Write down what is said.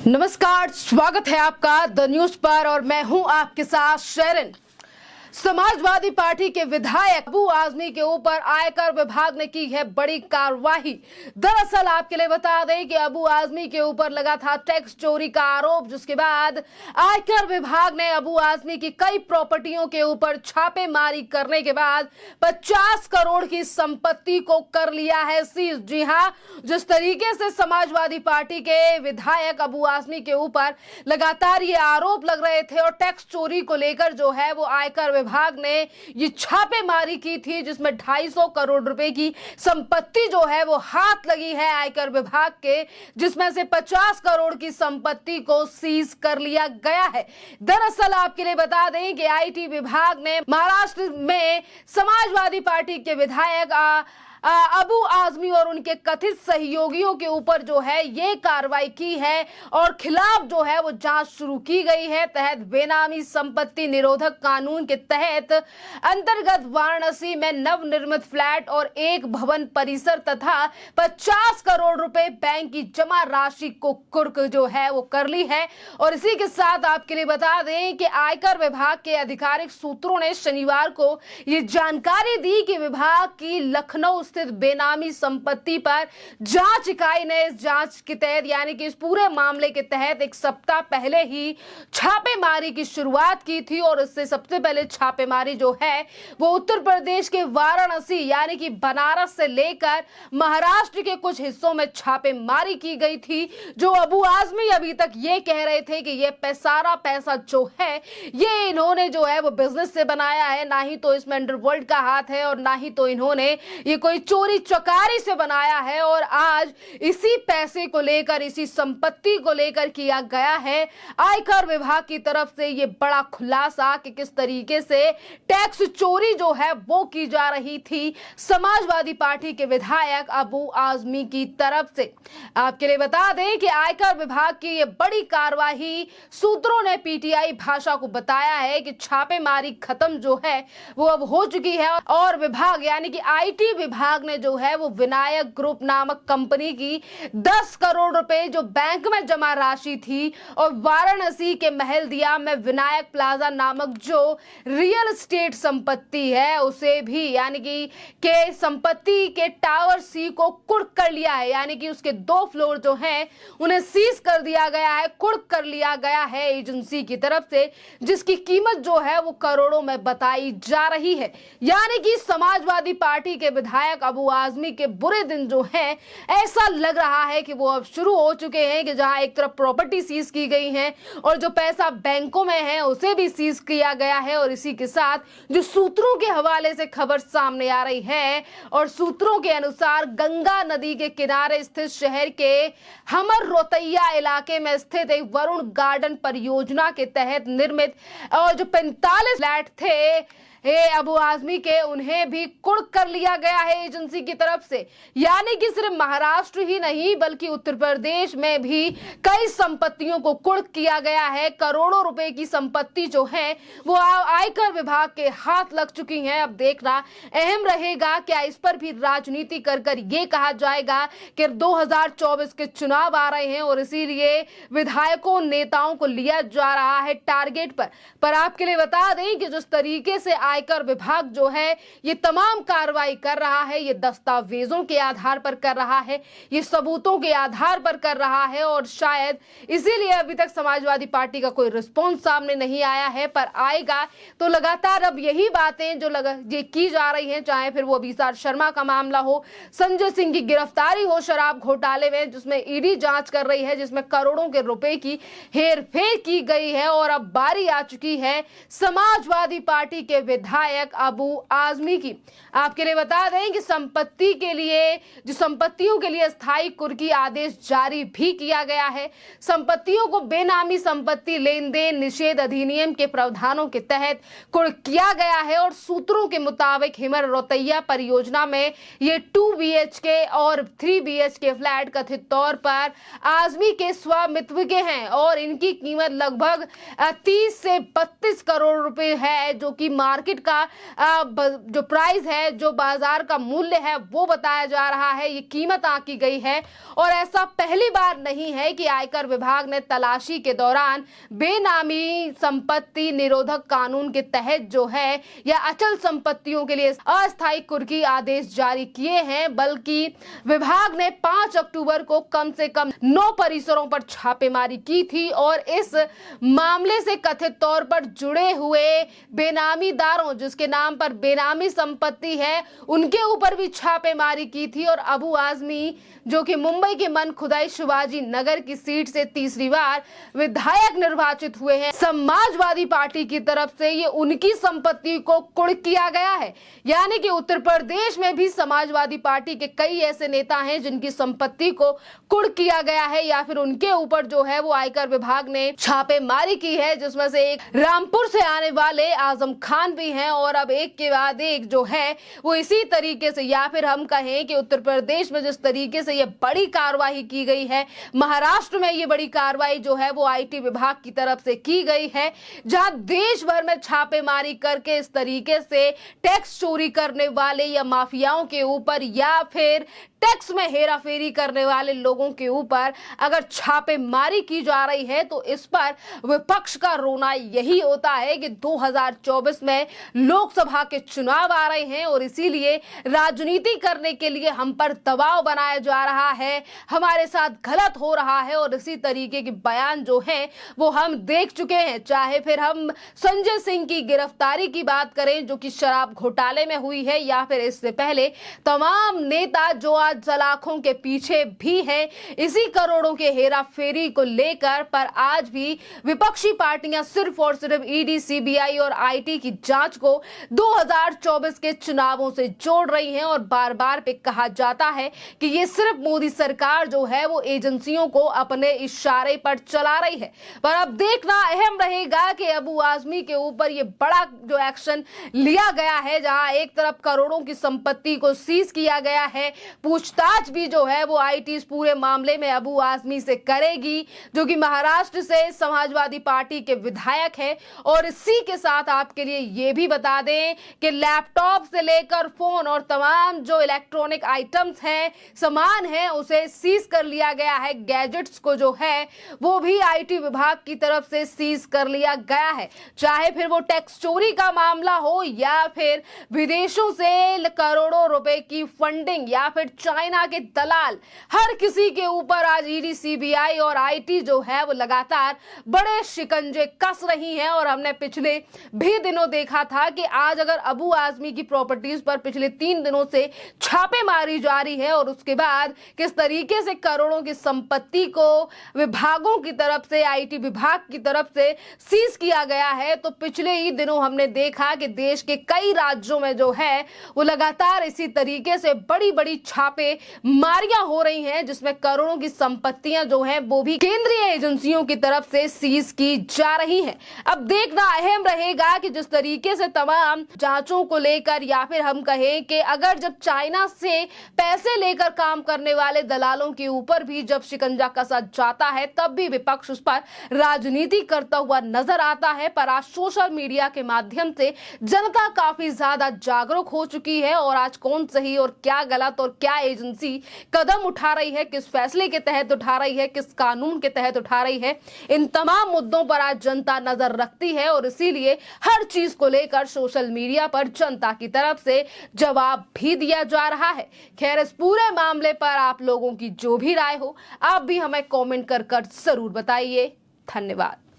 नमस्कार, स्वागत है आपका द न्यूज पर और मैं हूं आपके साथ शेरन। समाजवादी पार्टी के विधायक अबू आजमी के ऊपर आयकर विभाग ने की है बड़ी कार्रवाई। दरअसल आपके लिए बता दें कि अबू आजमी के ऊपर लगा था टैक्स चोरी का आरोप, जिसके बाद आयकर विभाग ने अबू आजमी की कई प्रॉपर्टियों के ऊपर छापेमारी करने के बाद 50 करोड़ की संपत्ति को कर लिया है सीज। जी हां, जिस तरीके से समाजवादी पार्टी के विधायक अबू आजमी के ऊपर लगातार ये आरोप लग रहे थे और टैक्स चोरी को लेकर जो है वो आयकर विभाग ने ये छापेमारी की थी, जिसमें 250 करोड़ रुपए की संपत्ति जो है वो हाथ लगी है आयकर विभाग के, जिसमें से 50 करोड़ की संपत्ति को सीज कर लिया गया है। दरअसल आपके लिए बता दें कि आईटी विभाग ने महाराष्ट्र में समाजवादी पार्टी के विधायक अबू आजमी और उनके कथित सहयोगियों के ऊपर जो है ये कार्रवाई की है और खिलाफ जो है वो जांच शुरू की गई है। तहत बेनामी संपत्ति निरोधक कानून के तहत अंतर्गत वाराणसी में नवनिर्मित फ्लैट और एक भवन परिसर तथा 50 करोड़ रुपए बैंक की जमा राशि को कुर्क जो है वो कर ली है। और इसी के साथ आपके लिए बता दें कि आयकर विभाग के आधिकारिक सूत्रों ने शनिवार को ये जानकारी दी कि विभाग की लखनऊ स्थित बेनामी संपत्ति पर जांच इकाई ने इस जांच के तहत यानी कि इस पूरे मामले के तहत एक सप्ताह पहले ही छापेमारी की शुरुआत की थी। और इससे सबसे पहले छापेमारी जो है वो उत्तर प्रदेश के वाराणसी यानी कि बनारस से लेकर महाराष्ट्र के कुछ हिस्सों में छापेमारी की गई थी। जो अबू आजमी अभी तक ये कह रहे थे कि ये सारा पैसा जो है ये इन्होंने जो है वो बिजनेस से बनाया है, ना ही तो इसमें अंडरवर्ल्ड का हाथ है और ना ही तो इन्होंने ये कोई चोरी चकारी से बनाया है। और आज इसी पैसे को लेकर, इसी संपत्ति को लेकर किया गया है आयकर विभाग की तरफ से ये बड़ा खुलासा कि किस तरीके से टैक्स चोरी जो है वो की जा रही थी समाजवादी पार्टी के विधायक अबू आजमी की तरफ से। आपके लिए बता दें कि आयकर विभाग की ये बड़ी कार्रवाई, सूत्रों ने पीटीआई भाषा को बताया है कि छापेमारी खत्म जो है वो अब हो चुकी है और विभाग यानी कि आईटी विभाग ने जो है वो विनायक ग्रुप नामक कंपनी की 10 करोड़ रुपए जो बैंक में जमा राशि थी और वाराणसी के महलदिया में विनायक प्लाजा नामक जो रियल एस्टेट संपत्ति है उसे भी यानी कि के संपत्ति के टावर सी को कुर्क कर लिया है, यानी कि उसके 2 फ्लोर जो हैं उन्हें सीज कर दिया गया है, कुर्क कर लिया गया है एजेंसी की तरफ से, जिसकी कीमत जो है वो करोड़ों में बताई जा रही है। यानी कि समाजवादी पार्टी के विधायक अबू आजमी के बुरे दिन जो हैं ऐसा लग रहा है कि वो अब शुरू हो चुके हैं कि जहां एक तरफ प्रॉपर्टी सीज की गई है और जो पैसा बैंकों में है उसे भी सीज किया गया है। और इसी के साथ जो सूत्रों के हवाले से खबर सामने आ रही है और सूत्रों के अनुसार गंगा नदी के किनारे स्थित शहर के हमर रोतैया इलाके में स्थित एक वरुण गार्डन परियोजना के तहत निर्मित और जो 45 फ्लैट थे अबू आजमी के, उन्हें भी कुर्क कर लिया गया है एजेंसी की तरफ से। यानी कि सिर्फ महाराष्ट्र ही नहीं बल्कि उत्तर प्रदेश में भी कई संपत्तियों को कुर्क किया गया है। करोड़ों रुपए की संपत्ति जो है वो आयकर विभाग के हाथ लग चुकी है। अब देखना अहम रहेगा क्या इस पर भी राजनीति कर ये कहा जाएगा कि 2024 के चुनाव आ रहे हैं और इसीलिए विधायकों नेताओं को लिया जा रहा है टारगेट पर आपके लिए बता दें कि जिस तरीके से आयकर विभाग जो है ये तमाम कार्रवाई कर रहा है, ये दस्तावेजों के आधार पर कर रहा है, ये सबूतों के आधार पर कर रहा है और शायद इसीलिए अभी तक समाजवादी पार्टी का कोई रिस्पॉन्स सामने नहीं आया है। पर आएगा तो लगातार अब यही बातें जो ये की जा रही हैं, चाहे फिर वो अभिसार शर्मा का मामला हो, संजय सिंह की गिरफ्तारी हो शराब घोटाले में जिसमें ईडी जांच कर रही है, जिसमें करोड़ों के रुपए की हेरफेर की गई है। और अब बारी आ चुकी है समाजवादी पार्टी के विधायक अबू आजमी की। आपके लिए बता दें कि संपत्ति के लिए जो संपत्तियों के लिए स्थायी कुर्की आदेश जारी भी किया गया है। संपत्तियों को बेनामी संपत्ति लेन देन निषेध अधिनियम के प्रावधानों के तहत कुर्क किया गया है। और सूत्रों के मुताबिक हिमर रोतैया परियोजना में ये 2 BHK और 3 BHK फ्लैट कथित तौर पर आजमी के स्वामित्व के हैं और इनकी कीमत लगभग 30 से 32 करोड़ रुपए है, जो कि मार्केट मार्केट का जो प्राइस है, जो बाजार का मूल्य है वो बताया जा रहा है, ये कीमत आंकी गई है। और ऐसा पहली बार नहीं है कि आयकर विभाग ने तलाशी के दौरान बेनामी संपत्ति निरोधक कानून के तहत जो है या अचल संपत्तियों के लिए अस्थायी कुर्की आदेश जारी किए हैं, बल्कि विभाग ने 5 अक्टूबर को कम से कम 9 परिसरों पर छापेमारी की थी और इस मामले से कथित तौर पर जुड़े हुए बेनामीदारों, जिसके नाम पर बेनामी संपत्ति है, उनके ऊपर भी छापेमारी की थी। और अबू आजमी जो कि मुंबई के मनखुदाई शिवाजी नगर की सीट से तीसरी बार विधायक निर्वाचित हुए हैं, समाजवादी पार्टी की तरफ से ये उनकी संपत्ति को कुर्क किया गया है। यानी कि उत्तर प्रदेश में भी समाजवादी पार्टी के कई ऐसे नेता हैं जिनकी संपत्ति को कुर्क किया गया है या फिर उनके ऊपर जो है वो आयकर विभाग ने छापेमारी की है, जिसमें से एक रामपुर से आने वाले आजम खान भी हैं। और अब एक के बाद एक जो है वो इसी तरीके से, या फिर हम कहें कि उत्तर प्रदेश में जिस तरीके से ये बड़ी कार्रवाई की गई है, महाराष्ट्र में ये बड़ी कार्रवाई जो है वो आईटी विभाग की तरफ से की गई है, जहां देश भर में छापेमारी करके इस तरीके से टैक्स चोरी करने वाले या माफियाओं के ऊपर या फिर टैक्स में हेराफेरी करने वाले लोगों के ऊपर अगर छापेमारी की जा रही है, तो इस पर विपक्ष का रोना यही होता है कि 2024 में लोकसभा के चुनाव आ रहे हैं और इसीलिए राजनीति करने के लिए हम पर दबाव बनाया जा रहा है, हमारे साथ गलत हो रहा है। और इसी तरीके के बयान जो है वो हम देख चुके हैं, चाहे फिर हम संजय सिंह की गिरफ्तारी की बात करें जो कि शराब घोटाले में हुई है, या फिर इससे पहले तमाम नेता जो आज सलाखों के पीछे भी हैं इसी करोड़ों के हेरा फेरी को लेकर, पर आज भी विपक्षी पार्टियां सिर्फ और सिर्फ ईडी, सीबीआई और आईटी की जांच को 2024 के चुनावों से जोड़ रही हैं। और बार बार पे कहा जाता है कि ये सिर्फ मोदी सरकार जो है वो एजेंसियों को अपने इशारे पर चला रही है। पर अब देखना अहम रहेगा कि अबू आजमी के ऊपर ये बड़ा जो एक्शन लिया गया है, जहां एक तरफ करोड़ों की संपत्ति को सीज किया गया है, पूछताछ भी जो है वो आईटी इस पूरे मामले में अबू आजमी से करेगी, जो कि महाराष्ट्र से समाजवादी पार्टी के विधायक हैं। और इसी के साथ आपके लिए ये भी बता दें कि लैपटॉप से लेकर फोन और तमाम जो इलेक्ट्रॉनिक आइटम्स हैं, सामान है, उसे सीज कर लिया गया है। गैजेट्स को जो है वो भी आईटी विभाग की तरफ से सीज कर लिया गया है, चाहे फिर वो टैक्स चोरी का मामला हो या फिर विदेशों से करोड़ों रुपए की फंडिंग या फिर चाइना के दलाल, हर किसी के ऊपर आज ईडी, सीबीआई और आईटी जो है वो लगातार बड़े शिकंजे कस रही हैं। और हमने पिछले भी दिनों देखा था कि आज अगर अबू आजमी की प्रॉपर्टीज पर पिछले 3 दिनों से छापेमारी जारी है और उसके बाद किस तरीके से करोड़ों की संपत्ति को विभागों की तरफ से, आईटी विभाग की तरफ से सीज किया गया है, तो पिछले ही दिनों हमने देखा कि देश के कई राज्यों में जो है वो लगातार इसी तरीके से बड़ी बड़ी छापे मारियां हो रही हैं, जिसमें करोड़ों की संपत्तियां जो हैं वो भी केंद्रीय एजेंसियों की तरफ से सीज की जा रही हैं। अब देखना अहम रहेगा कि जिस तरीके से तमाम जांचों को लेकर या फिर हम कहें कि अगर जब चाइना से पैसे लेकर काम करने वाले दलालों के ऊपर भी जब शिकंजा कसा जाता है, तब भी विपक्ष उस पर राजनीति करता हुआ नजर आता है। पर आज सोशल मीडिया के माध्यम से जनता काफी ज्यादा जागरूक हो चुकी है और आज कौन सही और क्या गलत और क्या एजेंसी कदम उठा रही है, किस फैसले के तहत उठा रही है, किस कानून के तहत उठा रही है, इन तमाम मुद्दों पर आज जनता नजर रखती है। और इसीलिए हर चीज को लेकर सोशल मीडिया पर जनता की तरफ से जवाब भी दिया जा रहा है। खैर, इस पूरे मामले पर आप लोगों की जो भी राय हो, आप भी हमें कमेंट कर जरूर बताइए। धन्यवाद।